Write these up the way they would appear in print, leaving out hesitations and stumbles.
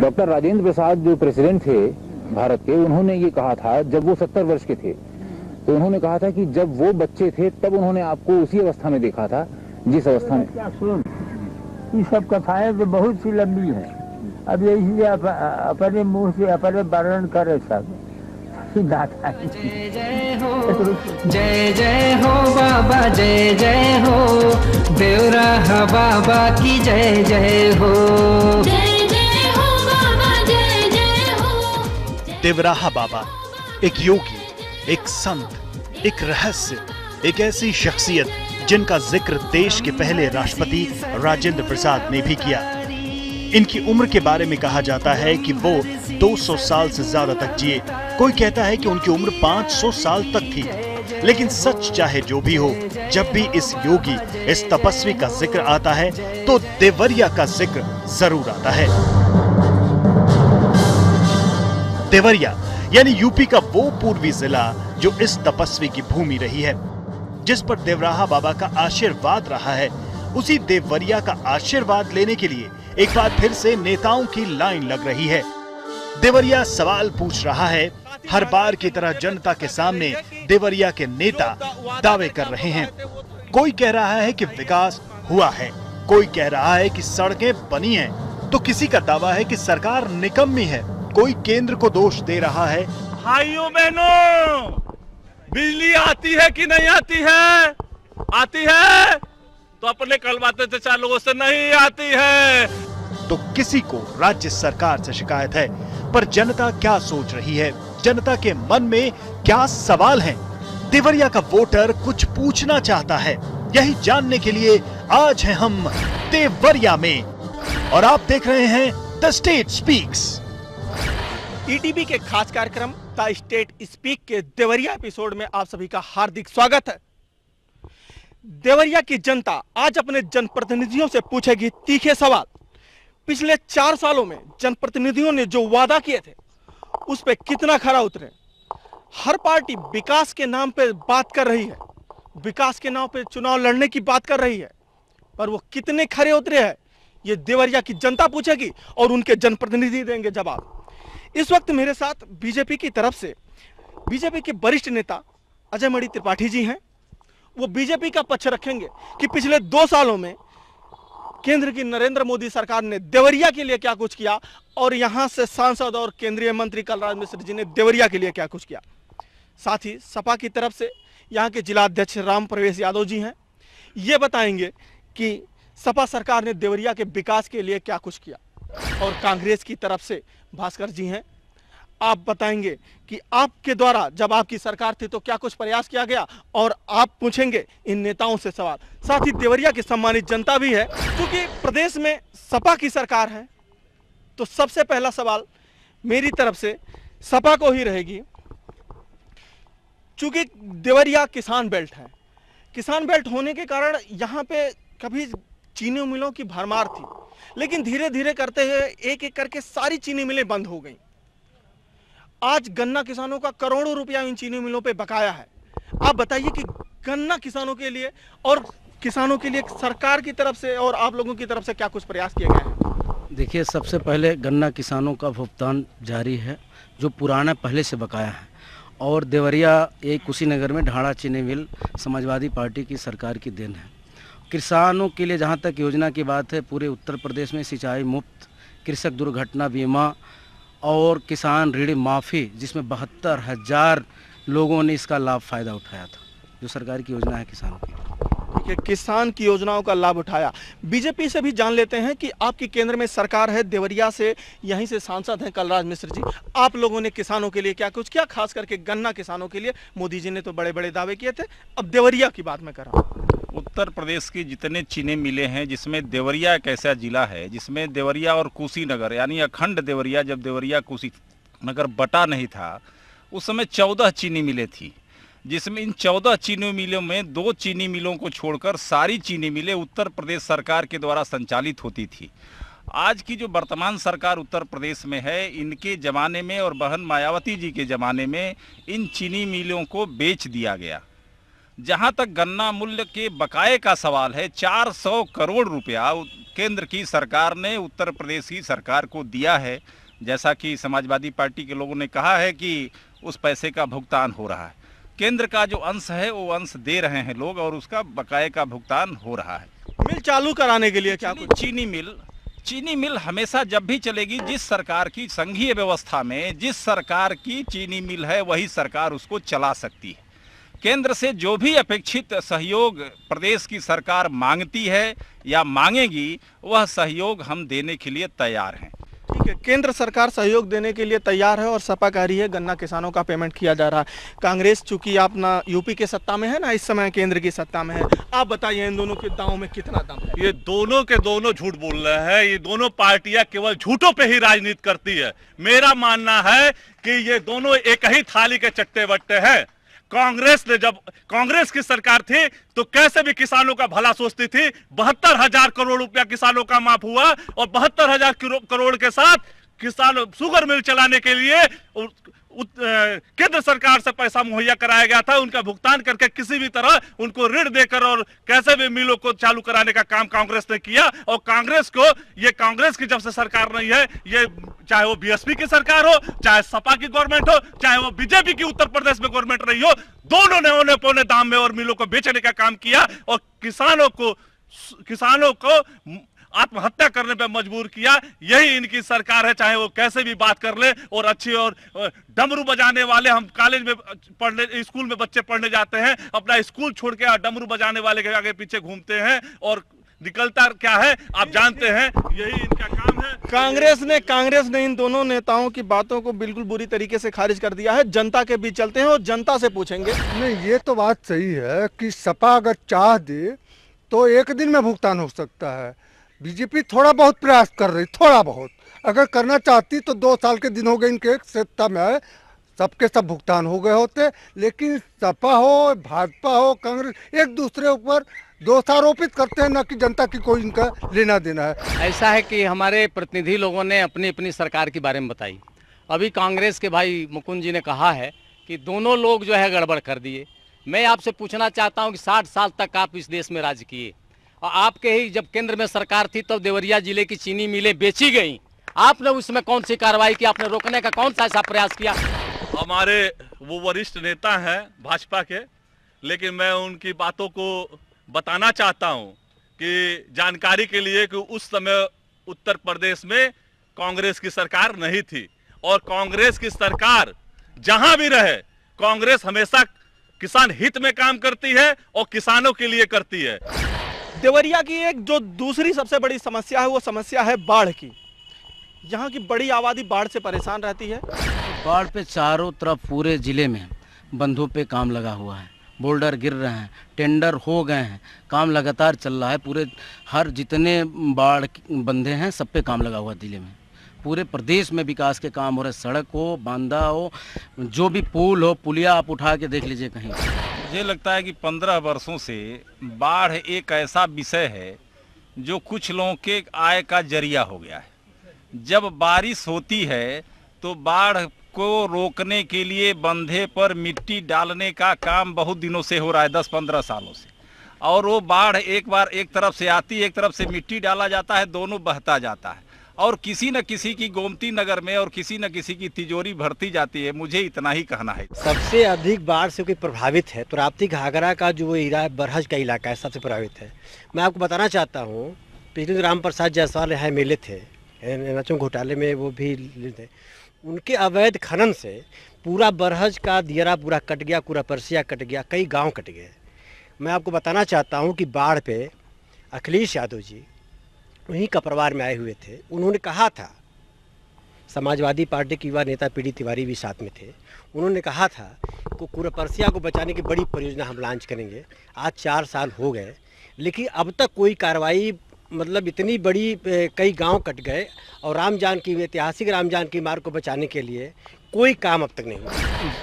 Doctor Rajendra Prasad जो president थे भारत के, उन्होंने ये कहा था जब वो 70 वर्ष के थे, तो उन्होंने कहा था कि जब वो बच्चे थे तब उन्होंने आपको उसी अवस्था में देखा था जिस अवस्था में। क्या सुन, ये सब कथाएं तो बहुत सी लंबी हैं, अब ये इसलिए अपने मुंह से अपने वर्णन करे सब। जय जय हो, जय जय हो बाबा, जय जय हो देवराहा बाबा की जय जय हो, जय जय हो बाबा, जय जय हो। देवराहा बाबा एक योगी, एक संत, एक रहस्य, एक ऐसी शख्सियत जिनका जिक्र देश के पहले राष्ट्रपति राजेंद्र प्रसाद ने भी किया। इनकी उम्र के बारे में कहा जाता है कि वो 200 साल से ज्यादा तक जिए। कोई कहता है कि उनकी उम्र 500 साल तक थी। लेकिन सच चाहे जो भी हो, जब भी इस योगी, इस तपस्वी का जिक्र आता है तो देवरिया का जिक्र जरूर आता है। देवरिया यानी यूपी का वो पूर्वी जिला जो इस तपस्वी की भूमि रही है, जिस पर देवराहा बाबा का आशीर्वाद रहा है। उसी देवरिया का आशीर्वाद लेने के लिए एक बार फिर से नेताओं की लाइन लग रही है। देवरिया सवाल पूछ रहा है। हर बार की तरह जनता के सामने देवरिया के नेता दावे कर रहे हैं। कोई कह रहा है कि विकास हुआ है, कोई कह रहा है कि सड़कें बनी हैं, तो किसी का दावा है कि सरकार निकम्मी है। कोई केंद्र को दोष दे रहा है। भाइयों बहनों, बिजली आती है कि नहीं आती है? आती है तो अपने कलवाते चचा लोगों से नहीं आती है। तो किसी को राज्य सरकार से शिकायत है, पर जनता क्या सोच रही है, जनता के मन में क्या सवाल हैं? देवरिया का वोटर कुछ पूछना चाहता है। यही जानने के लिए आज हैं हम देवरिया में, और आप देख रहे हैं द स्टेट स्पीक्स। ईटीवी के खास कार्यक्रम द स्टेट स्पीक के देवरिया एपिसोड में आप सभी का हार्दिक स्वागत है। देवरिया की जनता आज अपने जनप्रतिनिधियों से पूछेगी तीखे सवाल। पिछले 4 सालों में जनप्रतिनिधियों ने जो वादा किए थे उस पे कितना खरा उतरे। हर पार्टी विकास के नाम पे बात कर रही है, विकास के नाम पे चुनाव लड़ने की बात कर रही है, पर वो कितने खरे उतरे हैं ये देवरिया की जनता पूछेगी और उनके जनप्रतिनिधि देंगे जवाब। इस वक्त मेरे साथ बीजेपी की तरफ से बीजेपी के वरिष्ठ नेता अजय मणि त्रिपाठी जी हैं। वो बीजेपी का पक्ष रखेंगे कि पिछले 2 सालों में केंद्र की नरेंद्र मोदी सरकार ने देवरिया के लिए क्या कुछ किया और यहां से सांसद और केंद्रीय मंत्री कलराज मिश्र जी ने देवरिया के लिए क्या कुछ किया। साथ ही सपा की तरफ से यहां के जिला अध्यक्ष राम प्रवेश यादव जी हैं। ये बताएंगे कि सपा सरकार ने देवरिया के विकास के लिए क्या कुछ किया। और कांग्रेस की तरफ से भास्कर जी हैं, आप बताएंगे कि आपके द्वारा जब आपकी सरकार थी तो क्या कुछ प्रयास किया गया, और आप पूछेंगे इन नेताओं से सवाल। साथ ही देवरिया की सम्मानित जनता भी है, क्योंकि प्रदेश में सपा की सरकार है। तो सबसे पहला सवाल मेरी तरफ से सपा को ही रहेगी। चूंकि देवरिया किसान बेल्ट है, किसान बेल्ट होने के कारण यहाँ पे कभी चीनी मिलों की भरमार थी, लेकिन धीरे धीरे करते हुए एक एक करके सारी चीनी मिलें बंद हो गई। आज गन्ना किसानों का करोड़ों रुपया इन चीनी मिलों पे बकाया है। आप बताइए कि गन्ना किसानों के लिए और किसानों के लिए सरकार की तरफ से और आप लोगों की तरफ से क्या कुछ प्रयास किए गए हैं? देखिए, सबसे पहले गन्ना किसानों का भुगतान जारी है जो पुराना पहले से बकाया है। और देवरिया एक कुशीनगर में ढाड़ा चीनी मिल समाजवादी पार्टी की सरकार की देन है। किसानों के लिए जहाँ तक योजना की बात है, पूरे उत्तर प्रदेश में सिंचाई मुफ्त, कृषक दुर्घटना बीमा और किसान ऋण माफ़ी, जिसमें 72,000 लोगों ने इसका लाभ फ़ायदा उठाया था, जो सरकार की योजना है किसानों की। ठीक है, किसान की योजनाओं का लाभ उठाया। बीजेपी से भी जान लेते हैं कि आपकी केंद्र में सरकार है, देवरिया से यहीं से सांसद हैं कलराज मिश्र जी। आप लोगों ने किसानों के लिए क्या कुछ किया, खास करके गन्ना किसानों के लिए? मोदी जी ने तो बड़े बड़े दावे किए थे, अब देवरिया की बात मैं कर रहा हूँ। उत्तर प्रदेश की जितने चीनी मिलें हैं, जिसमें देवरिया एक ऐसा जिला है जिसमें देवरिया और कुशीनगर यानी अखंड देवरिया, जब देवरिया कुशीनगर बटा नहीं था उस समय 14 चीनी मिलें थी, जिसमें इन 14 चीनी मिलों में 2 चीनी मिलों को छोड़कर सारी चीनी मिलें उत्तर प्रदेश सरकार के द्वारा संचालित होती थी। आज की जो वर्तमान सरकार उत्तर प्रदेश में है, इनके ज़माने में और बहन मायावती जी के ज़माने में इन चीनी मिलों को बेच दिया गया। जहां तक गन्ना मूल्य के बकाये का सवाल है, 400 करोड़ रुपया केंद्र की सरकार ने उत्तर प्रदेश की सरकार को दिया है। जैसा कि समाजवादी पार्टी के लोगों ने कहा है कि उस पैसे का भुगतान हो रहा है। केंद्र का जो अंश है वो अंश दे रहे हैं लोग और उसका बकाये का भुगतान हो रहा है। मिल चालू कराने के लिए क्या कुछ? चीनी मिल हमेशा जब भी चलेगी, जिस सरकार की संघीय व्यवस्था में जिस सरकार की चीनी मिल है वही सरकार उसको चला सकती है। केंद्र से जो भी अपेक्षित सहयोग प्रदेश की सरकार मांगती है या मांगेगी, वह सहयोग हम देने के लिए तैयार हैं। ठीक है, केंद्र सरकार सहयोग देने के लिए तैयार है और सपा कह रही है गन्ना किसानों का पेमेंट किया जा रहा है। कांग्रेस चूंकि आप ना यूपी के सत्ता में है ना, इस समय केंद्र की सत्ता में है, आप बताइए इन दोनों के दांव में कितना दम है? ये दोनों के दोनों झूठ बोल रहे हैं। ये दोनों पार्टियां केवल झूठों पे ही राजनीति करती है। मेरा मानना है कि ये दोनों एक ही थाली के चट्टे बट्टे हैं। कांग्रेस ने जब कांग्रेस की सरकार थी तो कैसे भी किसानों का भला सोचती थी। 72,000 करोड़ रुपया किसानों का माफ हुआ और 72,000 करोड़ के साथ किसान शुगर मिल चलाने के लिए केंद्र सरकार से पैसा मुहैया कराया गया था। उनका भुगतान करके किसी भी तरह उनको ऋण देकर और कैसे भी मिलों को चालू कराने का काम कांग्रेस ने किया। और कांग्रेस को, ये कांग्रेस की जब से सरकार नहीं है, ये चाहे वो बीएसपी की सरकार हो, चाहे सपा की गवर्नमेंट हो, चाहे वो बीजेपी की उत्तर प्रदेश में गवर्नमेंट रही हो, दोनों ने औने पौने दाम में और मिलों को बेचने का काम किया और किसानों को आत्महत्या करने पे मजबूर किया। यही इनकी सरकार है, चाहे वो कैसे भी बात कर ले। और अच्छी और डमरू बजाने वाले, हम कॉलेज में पढ़ने, स्कूल में बच्चे पढ़ने जाते हैं, अपना स्कूल छोड़ के डमरू बजाने वाले के आगे पीछे घूमते हैं और निकलता क्या है आप जानते हैं। यही इनका काम है। कांग्रेस ने इन दोनों नेताओं की बातों को बिल्कुल बुरी तरीके से खारिज कर दिया है। जनता के बीच चलते हैं और जनता से पूछेंगे। नहीं, ये तो बात सही है कि सपा अगर चाह दे तो एक दिन में भुगतान हो सकता है। बीजेपी थोड़ा बहुत प्रयास कर रही, थोड़ा बहुत अगर करना चाहती तो 2 साल के दिन हो गए इनके सत्ता में, सबके सब भुगतान हो गए होते। लेकिन सपा हो, भाजपा हो, कांग्रेस एक दूसरे ऊपर दोष आरोपित करते हैं, ना कि जनता की कोई इनका लेना देना है। ऐसा है कि हमारे प्रतिनिधि लोगों ने अपनी अपनी सरकार के बारे में बताई। अभी कांग्रेस के भाई मुकुंद जी ने कहा है कि दोनों लोग जो है गड़बड़ कर दिए। मैं आपसे पूछना चाहता हूं कि 60 साल तक आप इस देश में राज किए और आपके ही जब केंद्र में सरकार थी तब देवरिया जिले की चीनी मिलें बेची गई। आपने उसमें कौन सी कार्रवाई की? आपने रोकने का कौन सा ऐसा प्रयास किया? हमारे वो वरिष्ठ नेता हैं भाजपा के, लेकिन मैं उनकी बातों को बताना चाहता हूं कि जानकारी के लिए कि उस समय उत्तर प्रदेश में कांग्रेस की सरकार नहीं थी और कांग्रेस की सरकार जहां भी रहे, कांग्रेस हमेशा किसान हित में काम करती है और किसानों के लिए करती है। देवरिया की एक जो दूसरी सबसे बड़ी समस्या है वो समस्या है बाढ़ की। यहाँ की बड़ी आबादी बाढ़ से परेशान रहती है। बाढ़ पे चारों तरफ पूरे जिले में बंधों पे काम लगा हुआ है, बोल्डर गिर रहे हैं, टेंडर हो गए हैं, काम लगातार चल रहा है। पूरे हर जितने बाढ़ बंधे हैं सब पे काम लगा हुआ है जिले में। पूरे प्रदेश में विकास के काम हो रहे, सड़क हो, बांधा हो, जो भी पुल हो, पुलिया आप उठा के देख लीजिए कहीं। मुझे लगता है कि 15 वर्षों से बाढ़ एक ऐसा विषय है जो कुछ लोगों के आय का जरिया हो गया है। जब बारिश होती है तो बाढ़ को रोकने के लिए बंधे पर मिट्टी डालने का काम बहुत दिनों से हो रहा है, 10-15 सालों से। और वो बाढ़ एक बार एक तरफ से आती, एक तरफ से मिट्टी डाला जाता है, दोनों बहता जाता है और किसी न किसी की गोमती नगर में और किसी न किसी की तिजोरी भरती जाती है। मुझे इतना ही कहना है। सबसे अधिक बाढ़ से कोई प्रभावित है तो राप्ती घाघरा का जो बरहज का इलाका है सबसे प्रभावित है। मैं आपको बताना चाहता हूँ, पिछले दिन राम प्रसाद जायसवाल यहाँ मिले थे, एनएचएम घोटाले में वो भी थे। उनके अवैध खनन से पूरा बरहज का दियरा पूरा कट गया, पूरा परसिया कट गया, कई गांव कट गए। मैं आपको बताना चाहता हूं कि बाढ़ पे अखिलेश यादव जी उन्हीं का परिवार में आए हुए थे। उन्होंने कहा था, समाजवादी पार्टी के युवा नेता पीडी तिवारी भी साथ में थे, उन्होंने कहा था कि पूरा परसिया को बचाने की बड़ी परियोजना हम लॉन्च करेंगे। आज 4 साल हो गए लेकिन अब तक कोई कार्रवाई, मतलब इतनी बड़ी कई गांव कट गए और राम जानकी, ऐतिहासिक राम जानकी मार्ग को बचाने के लिए कोई काम अब तक नहीं हुआ।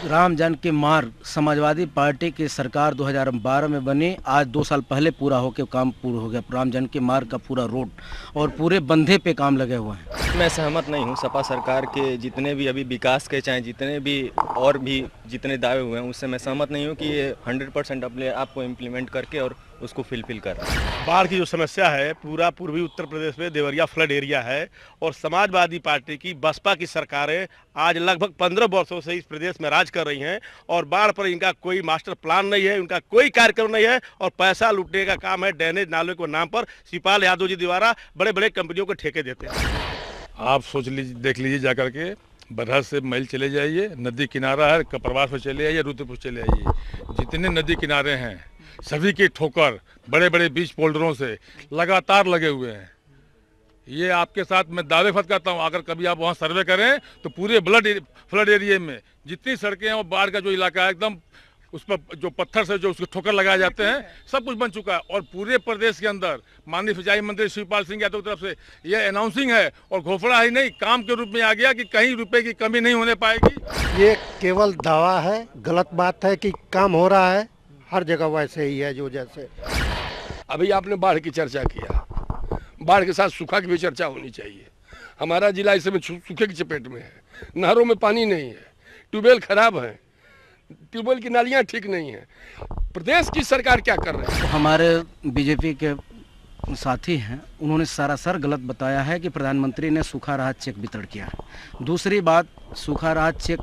राम जानकी मार्ग समाजवादी पार्टी की सरकार 2012 में बनी, आज 2 साल पहले पूरा होकर काम पूरा हो गया। राम जानकी मार्ग का पूरा रोड और पूरे बंधे पे काम लगे हुए हैं। मैं सहमत नहीं हूं। सपा सरकार के जितने भी अभी विकास के चाहे जितने भी और भी जितने दावे हुए हैं उससे मैं सहमत नहीं हूं कि ये 100% अपने आप को इम्प्लीमेंट करके और उसको फिलफिल कर रहा है। बाढ़ की जो समस्या है पूरा पूर्वी उत्तर प्रदेश में देवरिया फ्लड एरिया है और समाजवादी पार्टी की बसपा की सरकारें आज लगभग 15 वर्षों से इस प्रदेश में राज कर रही हैं और बाढ़ पर इनका कोई मास्टर प्लान नहीं है, उनका कोई कार्यक्रम नहीं है और पैसा लूटने का काम है। ड्रेनेज नालों के नाम पर शिवपाल यादव जी द्वारा बड़े बड़े कंपनियों को ठेके देते हैं। आप सोच लीजिए, देख लीजिए जाकर के बरहज से महल चले जाइए, नदी किनारा है, कपरवास पर चले आइए, रुद्रपुर चले आइए, जितने नदी किनारे हैं सभी के ठोकर बड़े बड़े बीच पोल्डरों से लगातार लगे हुए हैं। ये आपके साथ मैं दावे फत करता हूँ, अगर कभी आप वहाँ सर्वे करें तो पूरे फ्लड एरिया में जितनी सड़कें हैं और बाढ़ का जो इलाका है एकदम उस पर जो पत्थर से जो उसके ठोकर लगाए जाते हैं सब कुछ बन चुका है। और पूरे प्रदेश के अंदर माननीय सिंचाई मंत्री शिवपाल सिंह यादव की तरफ से यह अनाउंसिंग है और घोषणा ही नहीं काम के रूप में आ गया कि कहीं रुपए की कमी नहीं होने पाएगी। ये केवल दावा है, गलत बात है कि काम हो रहा है, हर जगह वैसे ही है जो जैसे। अभी आपने बाढ़ की चर्चा किया, बाढ़ के साथ सूखा की भी चर्चा होनी चाहिए। हमारा जिला इस समय सूखे की चपेट में है, नहरों में पानी नहीं है, ट्यूबवेल खराब है, ट्यूबवेल की नालियां ठीक नहीं है। प्रदेश की सरकार क्या कर रही है? हमारे बीजेपी के साथी हैं, उन्होंने सरासर गलत बताया है कि प्रधानमंत्री ने सूखा राहत चेक वितरण किया है। दूसरी बात, सूखा राहत चेक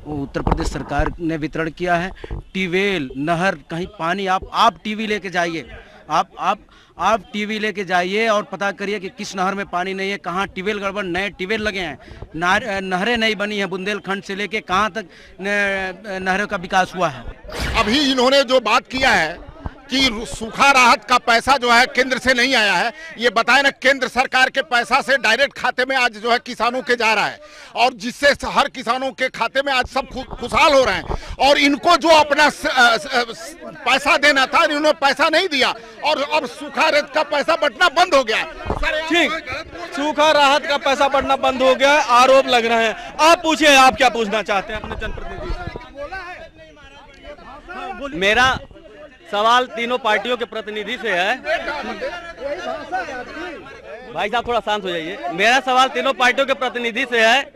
उत्तर प्रदेश सरकार ने वितरण किया है। ट्यूबवेल, नहर, कहीं पानी आप टीवी लेके जाइए, आप टीवी लेके जाइए और पता करिए कि किस नहर में पानी नहीं है, कहाँ ट्यूबवेल गड़बड़, नए ट्यूबवेल लगे हैं, नहरें नहीं बनी हैं, बुंदेलखंड से लेके कहाँ तक नहरों का विकास हुआ है। अभी इन्होंने जो बात किया है कि सूखा राहत का पैसा जो है केंद्र से नहीं आया है, ये बताए ना, केंद्र सरकार के पैसा से डायरेक्ट खाते में आज जो है किसानों के जा रहा है और जिससे हर किसानों के खाते में आज सब खुशहाल हो रहे हैं। और इनको जो अपना पैसा देना था इन्होंने पैसा नहीं दिया और अब सूखा राहत का पैसा बंटना बंद हो गया। ठीक, सूखा राहत का पैसा बंटना बंद हो गया, आरोप लग रहे हैं। आप पूछिए, आप क्या पूछना चाहते हैं अपने जनप्रतिनिधि से? मेरा सवाल तीनों पार्टियों के प्रतिनिधि से है। भाई साहब थोड़ा शांत हो जाइए। मेरा सवाल तीनों पार्टियों के प्रतिनिधि से है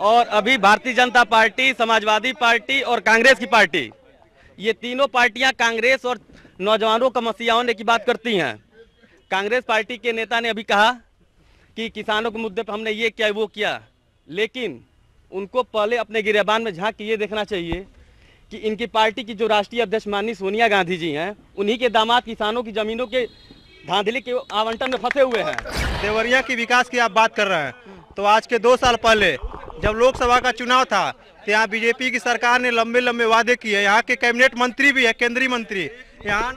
और अभी भारतीय जनता पार्टी, समाजवादी पार्टी और कांग्रेस की पार्टी, ये तीनों पार्टियां कांग्रेस और नौजवानों का मसीहा होने की बात करती हैं। कांग्रेस पार्टी के नेता ने अभी कहा कि किसानों के मुद्दे पर हमने ये किया वो किया, लेकिन उनको पहले अपने गिरेबान में झांक के ये देखना चाहिए कि इनकी पार्टी की जो राष्ट्रीय अध्यक्ष माननीय सोनिया गांधी जी हैं, उन्हीं के दामाद किसानों की जमीनों के धांधली के आवंटन में फंसे हुए हैं। देवरिया की विकास की आप बात कर रहे हैं, तो आज के 2 साल पहले जब लोकसभा का चुनाव था तो यहाँ बीजेपी की सरकार ने लंबे लंबे वादे किए। यहाँ के कैबिनेट मंत्री भी है, केंद्रीय मंत्री, यहाँ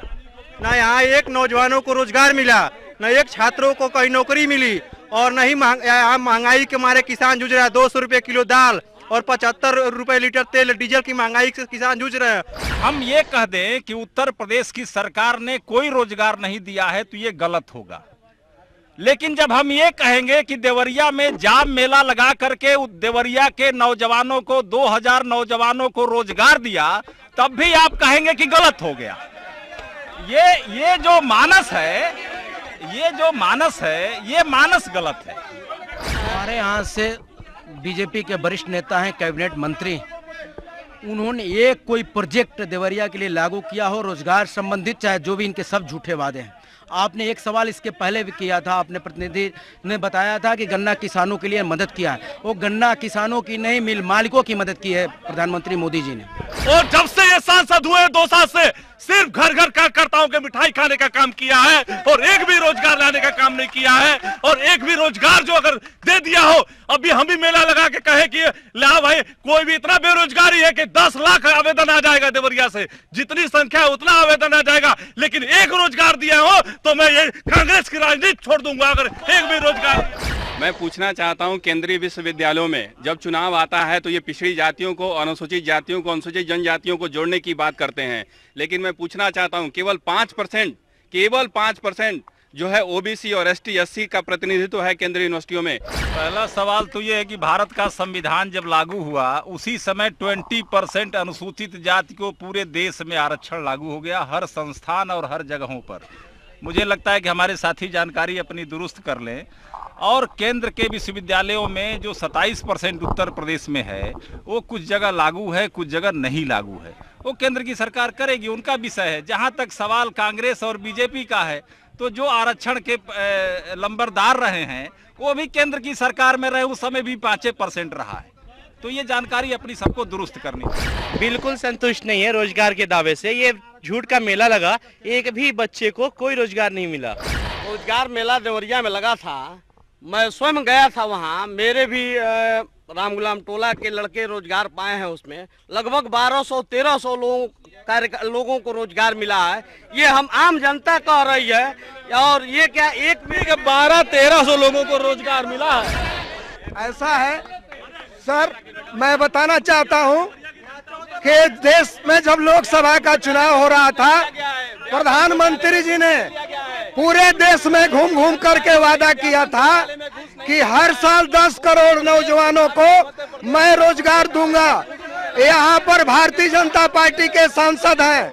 एक नौजवानों को रोजगार मिला, न एक छात्रों को कहीं नौकरी मिली और न ही महंगाई के मारे किसान जूझ रहा है। 200 रुपये किलो दाल और 75 रुपए लीटर तेल डीजल की महंगाई से किसान जूझ रहे हैं। हम ये कह दें कि उत्तर प्रदेश की सरकार ने कोई रोजगार नहीं दिया है तो ये गलत होगा, लेकिन जब हम ये कहेंगे कि देवरिया में जाम मेला लगा करके देवरिया के नौजवानों को 2000 नौजवानों को रोजगार दिया, तब भी आप कहेंगे कि गलत हो गया। ये जो मानस है, ये मानस गलत है। हमारे यहाँ से बीजेपी के वरिष्ठ नेता हैं, कैबिनेट मंत्री, उन्होंने एक कोई प्रोजेक्ट देवरिया के लिए लागू किया हो रोजगार संबंधित, चाहे जो भी इनके सब झूठे वादे हैं। आपने एक सवाल इसके पहले भी किया था, आपने प्रतिनिधि ने बताया था कि गन्ना किसानों के लिए मदद किया है। वो गन्ना किसानों की नहीं, मिल मालिकों की मदद की है प्रधानमंत्री मोदी जी ने। और जब से ये सांसद हुए 2 साल से सिर्फ घर घर कार्यकर्ताओं के मिठाई खाने का काम किया है और एक भी रोजगार लाने का काम नहीं किया है। और एक भी रोजगार जो अगर दे दिया हो, अभी हम भी मेला लगा के कहे कि ला भाई, कोई भी इतना बेरोजगारी है कि 10 लाख आवेदन आ जाएगा देवरिया से, जितनी संख्या है उतना आवेदन आ जाएगा, लेकिन एक रोजगार दिया हो तो मैं ये कांग्रेस की राजनीति छोड़ दूंगा अगर एक भी रोजगार। मैं पूछना चाहता हूं, केंद्रीय विश्वविद्यालयों में जब चुनाव आता है तो ये पिछड़ी जातियों को, अनुसूचित जातियों को, अनुसूचित जनजातियों को जोड़ने की बात करते हैं, लेकिन मैं पूछना चाहता हूं केवल 5% जो है ओबीसी और एसटी एससी का प्रतिनिधित्व है केंद्रीय यूनिवर्सिटियों में। पहला सवाल तो ये है कि भारत का संविधान जब लागू हुआ उसी समय 20% अनुसूचित जाति को पूरे देश में आरक्षण लागू हो गया, हर संस्थान और हर जगहों पर। मुझे लगता है कि हमारे साथी जानकारी अपनी दुरुस्त कर लें। और केंद्र के विश्वविद्यालयों में जो 27% उत्तर प्रदेश में है वो कुछ जगह लागू है, कुछ जगह नहीं लागू है, वो केंद्र की सरकार करेगी, उनका विषय है। जहाँ तक सवाल कांग्रेस और बीजेपी का है तो जो आरक्षण के लंबरदार रहे हैं वो भी केंद्र की सरकार में रहे, उस समय भी 5% रहा है। तो ये जानकारी अपनी सबको दुरुस्त करनी चाहिए। बिल्कुल संतुष्ट नहीं है रोजगार के दावे से। ये झूठ का मेला लगा, एक भी बच्चे को कोई रोजगार नहीं मिला। रोजगार मेला देवरिया में लगा था, मैं स्वयं गया था वहाँ। मेरे भी राम गुलाम टोला के लड़के रोजगार पाए हैं। उसमें लगभग 1200-1300 लोगों को रोजगार मिला है। ये हम आम जनता कह रही है। और ये क्या एक भी 1200-1300 लोगों को रोजगार मिला है? ऐसा है सर, मैं बताना चाहता हूँ कि देश में जब लोकसभा का चुनाव हो रहा था, प्रधानमंत्री जी ने पूरे देश में घूम घूम करके वादा किया था कि हर साल 10 करोड़ नौजवानों को मैं रोजगार दूंगा। यहाँ पर भारतीय जनता पार्टी के सांसद हैं,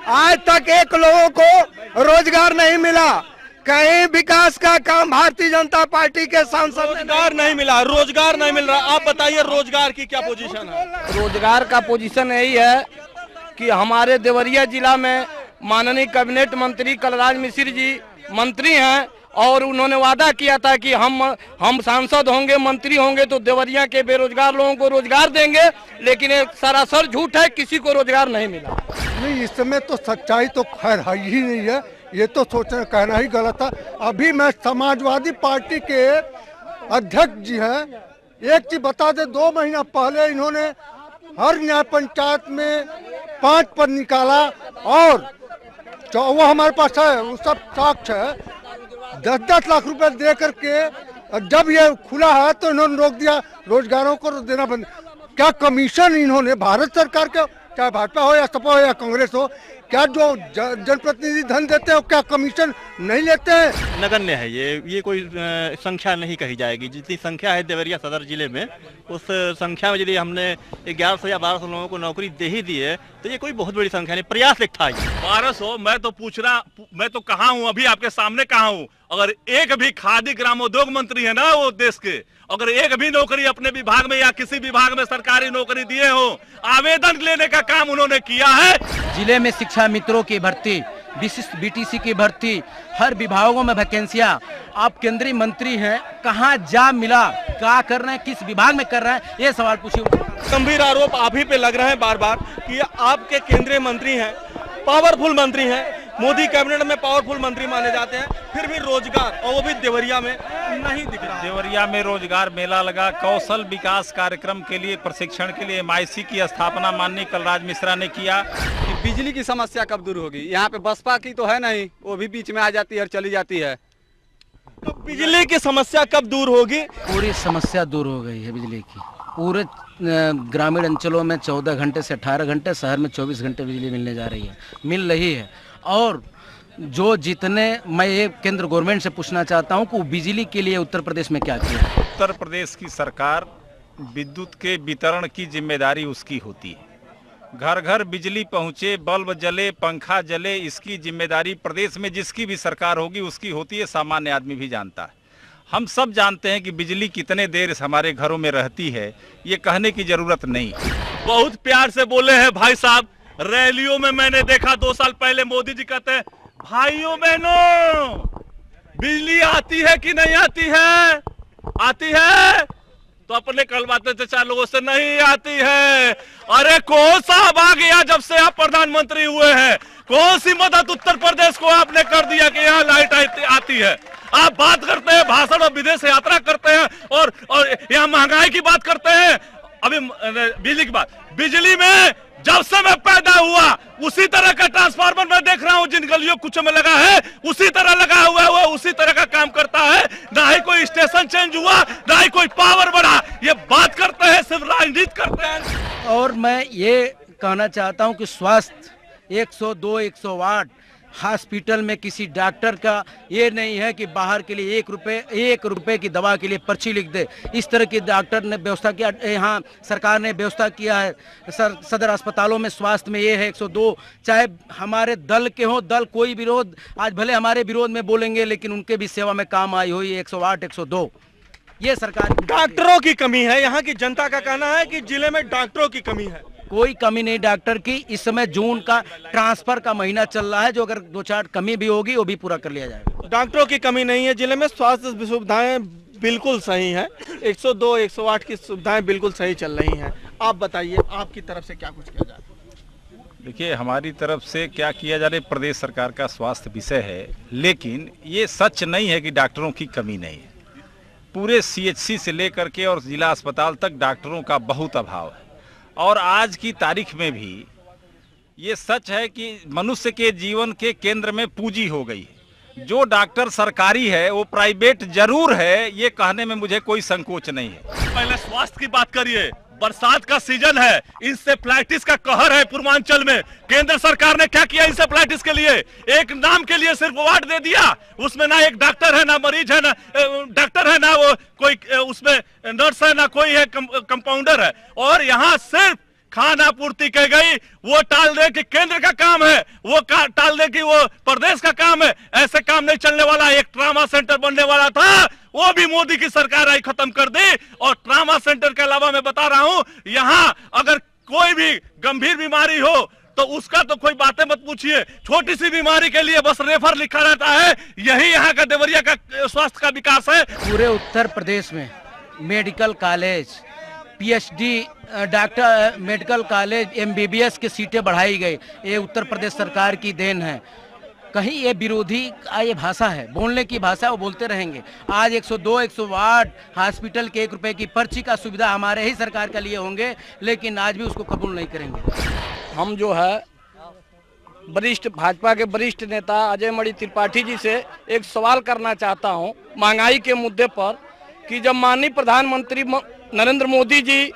आज तक एक लोगों को रोजगार नहीं मिला। कहीं विकास का काम भारतीय जनता पार्टी के सांसद रोजगार नहीं मिला, रोजगार नहीं मिल रहा। आप बताइए रोजगार की क्या पोजीशन है? रोजगार का पोजीशन यही है कि हमारे देवरिया जिला में माननीय कैबिनेट मंत्री कलराज मिश्र जी मंत्री हैं और उन्होंने वादा किया था कि हम सांसद होंगे, मंत्री होंगे तो देवरिया के बेरोजगार लोगों को रोजगार देंगे, लेकिन एक सरासर झूठ है, किसी को रोजगार नहीं मिला। नहीं, इस समय तो सच्चाई तो खैर है ही नहीं है, ये तो सोचना कहना ही गलत है। अभी मैं समाजवादी पार्टी के अध्यक्ष जी हैं, एक चीज बता दे, 2 महीना पहले इन्होंने हर न्याय पंचायत में 5 पद निकाला और वो हमारे पास है, वो सब साक्ष्य है। 10-10 लाख रुपए दे करके जब ये खुला है तो इन्होंने रोक दिया, रोजगारों को देना बंद। क्या कमीशन इन्होंने भारत सरकार के, चाहे भाजपा हो या सपा हो या कांग्रेस हो, क्या जो जनप्रतिनिधि धन देते हैं क्या कमीशन नहीं लेते हैं? नगण्य है ये कोई संख्या नहीं कही जाएगी। जितनी संख्या है देवरिया सदर जिले में, उस संख्या में यदि हमने 1100 या 1200 लोगों को नौकरी दे ही दी है तो ये कोई बहुत बड़ी संख्या नहीं, प्रयास एक था। 1200 मैं तो पूछ रहा, मैं तो कहाँ हूँ अभी आपके सामने कहाँ हूँ। अगर एक भी खादी ग्रामोद्योग मंत्री है ना वो देश के, अगर एक भी नौकरी अपने विभाग में या किसी विभाग में सरकारी नौकरी दिए हो, आवेदन लेने का काम उन्होंने किया है। जिले में शिक्षा मित्रों की भर्ती, विशिष्ट बीटीसी की भर्ती, हर विभागों में वैकेंसियां। आप केंद्रीय मंत्री हैं, कहाँ जा मिला, क्या कर रहे हैं, किस विभाग में कर रहे हैं, ये सवाल पूछिए। गंभीर आरोप आप ही पे लग रहे हैं बार बार कि आपके केंद्रीय मंत्री हैं, पावरफुल मंत्री हैं, मोदी कैबिनेट में पावरफुल मंत्री माने जाते हैं, फिर भी रोजगार, और वो भी देवरिया में नहीं दिख रहा। देवरिया में रोजगार मेला लगा, कौशल विकास कार्यक्रम के लिए प्रशिक्षण के लिए MIC की स्थापना माननीय कलराज मिश्रा ने किया। बिजली की समस्या कब दूर होगी? यहाँ पे बसपा की तो है नहीं, वो भी बीच में आ जाती है और चली जाती है। तो बिजली की समस्या कब दूर होगी? पूरी समस्या दूर हो गई है बिजली की। पूरे ग्रामीण अंचलों में 14 घंटे से 18 घंटे, शहर में 24 घंटे बिजली मिलने जा रही है, मिल रही है। और जो जितने, मैं ये केंद्र गवर्नमेंट से पूछना चाहता हूँ कि बिजली के लिए उत्तर प्रदेश में क्या किया? उत्तर प्रदेश की सरकार विद्युत के वितरण की जिम्मेदारी उसकी होती है। घर घर बिजली पहुँचे, बल्ब जले, पंखा जले, इसकी जिम्मेदारी प्रदेश में जिसकी भी सरकार होगी उसकी होती है, सामान्य आदमी भी जानता है। हम सब जानते हैं कि बिजली कितने देर हमारे घरों में रहती है, ये कहने की जरूरत नहीं। बहुत प्यार से बोले हैं भाई साहब। रैलियों में मैंने देखा 2 साल पहले मोदी जी कहते हैं, भाइयों बहनों बिजली आती है कि नहीं आती है? आती है? तो अपने कहलवाते थे 4 लोगों से नहीं आती है। अरे कौन सा आ गया जब से आप प्रधानमंत्री हुए हैं? कौन सी मदद उत्तर प्रदेश को आपने कर दिया कि यहाँ लाइट आती है? आप बात करते हैं भाषण और विदेश यात्रा करते हैं और यहाँ महंगाई की बात करते हैं। अभी बिजली की बात, बिजली में जब से मैं पैदा हुआ उसी तरह का ट्रांसफार्मर मैं देख रहा हूँ, जिन गलियों कुछ में लगा है उसी तरह लगा हुआ है, उसी तरह का काम करता है। ना ही कोई स्टेशन चेंज हुआ, ना ही कोई पावर बढ़ा। ये बात करते हैं, सिर्फ राजनीति करते हैं। और मैं ये कहना चाहता हूँ कि स्वास्थ्य 102, 108 हॉस्पिटल में किसी डॉक्टर का ये नहीं है कि बाहर के लिए 1 रुपए की दवा के लिए पर्ची लिख दे। इस तरह की डॉक्टर ने व्यवस्था किया, यहाँ सरकार ने व्यवस्था किया है। सदर अस्पतालों में स्वास्थ्य में ये है 102, चाहे हमारे दल के हों, दल कोई विरोध, आज भले हमारे विरोध में बोलेंगे लेकिन उनके भी सेवा में काम आई हुई 108, 102। ये सरकार डॉक्टरों की कमी है, यहाँ की जनता का कहना है कि जिले में डॉक्टरों की कमी है। कोई कमी नहीं डॉक्टर की। इस समय जून का ट्रांसफर का महीना चल रहा है, जो अगर 2-4 कमी भी होगी वो भी पूरा कर लिया जाएगा। डॉक्टरों की कमी नहीं है जिले में, स्वास्थ्य सुविधाएं बिल्कुल सही हैं, 102, 108 की सुविधाएं बिल्कुल सही चल रही हैं। आप बताइए आपकी तरफ से क्या कुछ किया जा रहा है? देखिए, हमारी तरफ से क्या किया जा रहा है, प्रदेश सरकार का स्वास्थ्य विषय है, लेकिन ये सच नहीं है कि डॉक्टरों की कमी नहीं है। पूरे CHC से लेकर के और जिला अस्पताल तक डॉक्टरों का बहुत अभाव है। और आज की तारीख में भी ये सच है कि मनुष्य के जीवन के केंद्र में पूंजी हो गई है। जो डॉक्टर सरकारी है वो प्राइवेट जरूर है, ये कहने में मुझे कोई संकोच नहीं है। पहले स्वास्थ्य की बात करिए, बरसात का सीजन है, इंसेफ्लाइटिस का कहर है पूर्वांचल में। केंद्र सरकार ने क्या किया इंसेफ्लाइटिस के लिए? एक नाम के लिए सिर्फ वार्ड दे दिया, उसमें ना एक डॉक्टर है, ना मरीज है, ना डॉक्टर है, ना वो कोई उसमें नर्स है, ना कोई है कंपाउंडर है। और यहाँ सिर्फ खाना पूर्ति की गई, वो टाल दे कि केंद्र का काम है, वो टाल दे कि वो प्रदेश का काम है। ऐसे काम नहीं चलने वाला। एक ट्रामा सेंटर बनने वाला था, वो भी मोदी की सरकार आई खत्म कर दी। और ट्रामा सेंटर के अलावा मैं बता रहा हूं, यहाँ अगर कोई भी गंभीर बीमारी हो तो उसका तो कोई बातें मत पूछिए, छोटी सी बीमारी के लिए बस रेफर लिखा रहता है। यही यहाँ का देवरिया का स्वास्थ्य का विकास है। पूरे उत्तर प्रदेश में medical college, PhD doctor medical college, MBBS की सीटें बढ़ाई गई, ये उत्तर प्रदेश सरकार की देन है। कहीं ये विरोधी ये भाषा है, बोलने की भाषा, वो बोलते रहेंगे। आज 102, 108 हॉस्पिटल के 1 रुपए की पर्ची का सुविधा हमारे ही सरकार के लिए होंगे, लेकिन आज भी उसको कबूल नहीं करेंगे। हम जो है वरिष्ठ भाजपा के वरिष्ठ नेता अजय मणि त्रिपाठी जी से एक सवाल करना चाहता हूं महंगाई के मुद्दे पर, कि जब माननीय प्रधानमंत्री नरेंद्र मोदी जी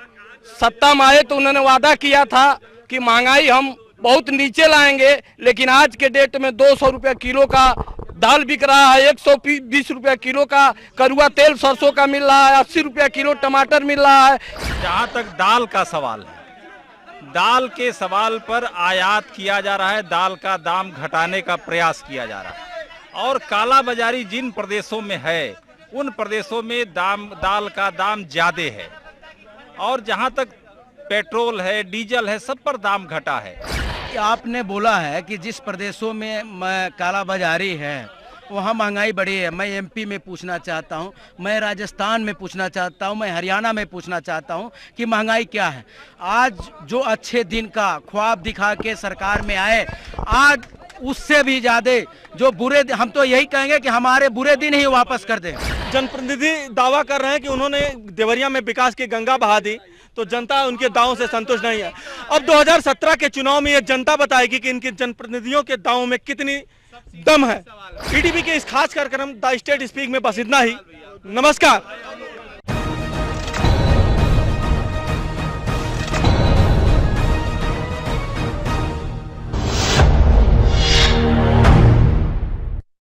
सत्ता में आए तो उन्होंने वादा किया था कि महंगाई हम बहुत नीचे लाएंगे, लेकिन आज के डेट में 200 रुपये किलो का दाल बिक रहा है, 120 रुपये किलो का करुआ तेल सरसों का मिल रहा है, 80 रुपये किलो टमाटर मिल रहा है। जहाँ तक दाल का सवाल है, दाल के सवाल पर आयात किया जा रहा है, दाल का दाम घटाने का प्रयास किया जा रहा है। और काला बाजारी जिन प्रदेशों में है उन प्रदेशों में दाल का दाम ज्यादा है। और जहाँ तक पेट्रोल है, डीजल है, सब पर दाम घटा है। आपने बोला है कि जिस प्रदेशों में काला बाजारी है वहाँ महंगाई बढ़ी है। मैं MP में पूछना चाहता हूँ, मैं राजस्थान में पूछना चाहता हूँ, मैं हरियाणा में पूछना चाहता हूँ कि महंगाई क्या है। आज जो अच्छे दिन का ख्वाब दिखा के सरकार में आए, आज उससे भी ज्यादा जो बुरे, हम तो यही कहेंगे कि हमारे बुरे दिन ही वापस कर दें। जनप्रतिनिधि दावा कर रहे हैं कि उन्होंने देवरिया में विकास की गंगा बहा दी, तो जनता उनके दावों से संतुष्ट नहीं है। अब 2017 के चुनाव में ये जनता बताएगी कि इनके जनप्रतिनिधियों के दावों में कितनी दम है। ETV के इस खास कार्यक्रम द स्टेट स्पीक में बस इतना ही। नमस्कार।